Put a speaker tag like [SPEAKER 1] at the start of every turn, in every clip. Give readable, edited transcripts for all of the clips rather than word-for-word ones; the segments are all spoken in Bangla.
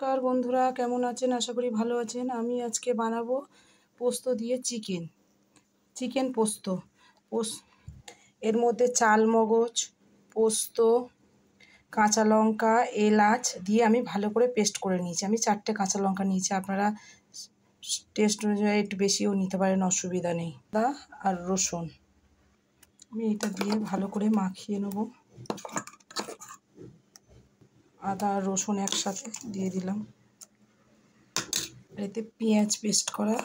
[SPEAKER 1] নমস্কার বন্ধুরা, কেমন আছেন? আশা করি ভালো আছেন। আমি আজকে বানাবো পোস্ত দিয়ে চিকেন পোস্ত। এর মধ্যে চাল মগজ, পোস্ত, কাঁচা লঙ্কা, এলাচ দিয়ে আমি ভালো করে পেস্ট করে নিয়েছি। আমি 4টে কাঁচা লঙ্কা নিয়েছি, আপনারা টেস্ট অনুযায়ী একটু বেশিও নিতে পারেন, অসুবিধা নেই। আদা আর রসুন আমি এটা দিয়ে ভালো করে মাখিয়ে নেব। আদা আর রসুন একসাথে দিয়ে দিলাম। এতে পেঁয়াজ পেস্ট করা,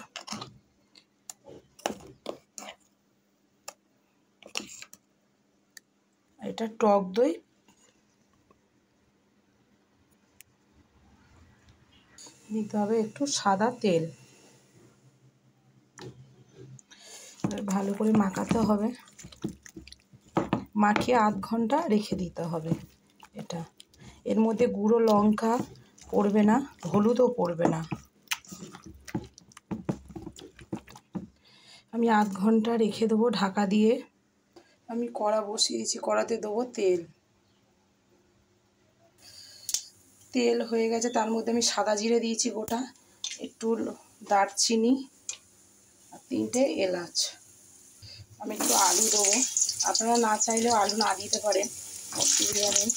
[SPEAKER 1] এটা টক দই, দিতে হবে একটু সাদা তেল। ভালো করে মাখাতে হবে, মাখিয়ে আধ ঘন্টা রেখে দিতে হবে। এটা এর মধ্যে গুঁড়ো লঙ্কা পড়বে না, হলুদও পড়বে না। আমি আধ ঘন্টা রেখে দেবো ঢাকা দিয়ে। আমি কড়া বসিয়েছি, কড়াতে দেবো তেল হয়ে গেছে। তার মধ্যে আমি সাদা জিরে দিয়েছি গোটা, একটু দারচিনি আর 3টে এলাচ। আমি একটু আলু দেবো, আপনারা না চাইলেও আলু না দিতে পারেন, অসুবিধা নেই।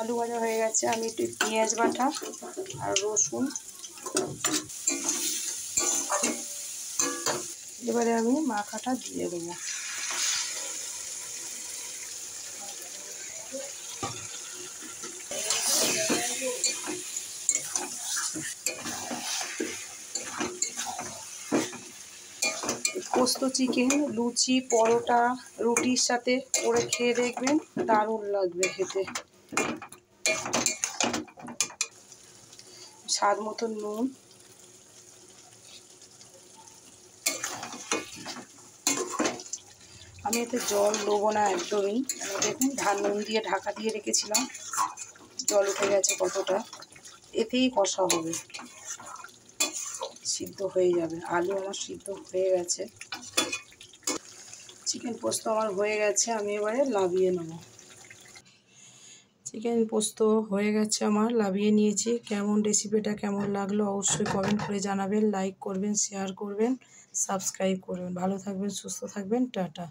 [SPEAKER 1] আলু ভাজা হয়ে গেছে। আমি একটু পেঁয়াজ বাটা আর রসুন, এবারে আমি মাখাটা দিয়ে দেবো। পোস্ত চিকেন লুচি, পরোটা, রুটির সাথে করে খেয়ে দেখবেন, দারুণ লাগবে খেতে। স্বাদ মতো নুন, আমি এতে জল দেবো না একদমই। দেখুন নুন দিয়ে ঢাকা দিয়ে রেখেছিলাম, জল উঠে গেছে কতটা। এতেই কষা হবে, সিদ্ধ হয়ে যাবে। আলু আমার সিদ্ধ হয়ে গেছে, চিকেন পোস্ত আমার হয়ে গেছে। আমি এবারে নামিয়ে নেব। চিকেন পোস্ত হয়ে গেছে আমার, নামিয়ে নিয়েছি। রেসিপিটা কেমন লাগলো অবশ্যই কমেন্ট করে জানাবেন, লাইক করবেন, শেয়ার করবেন, সাবস্ক্রাইব করবেন। ভালো থাকবেন, সুস্থ থাকবেন, টাটা।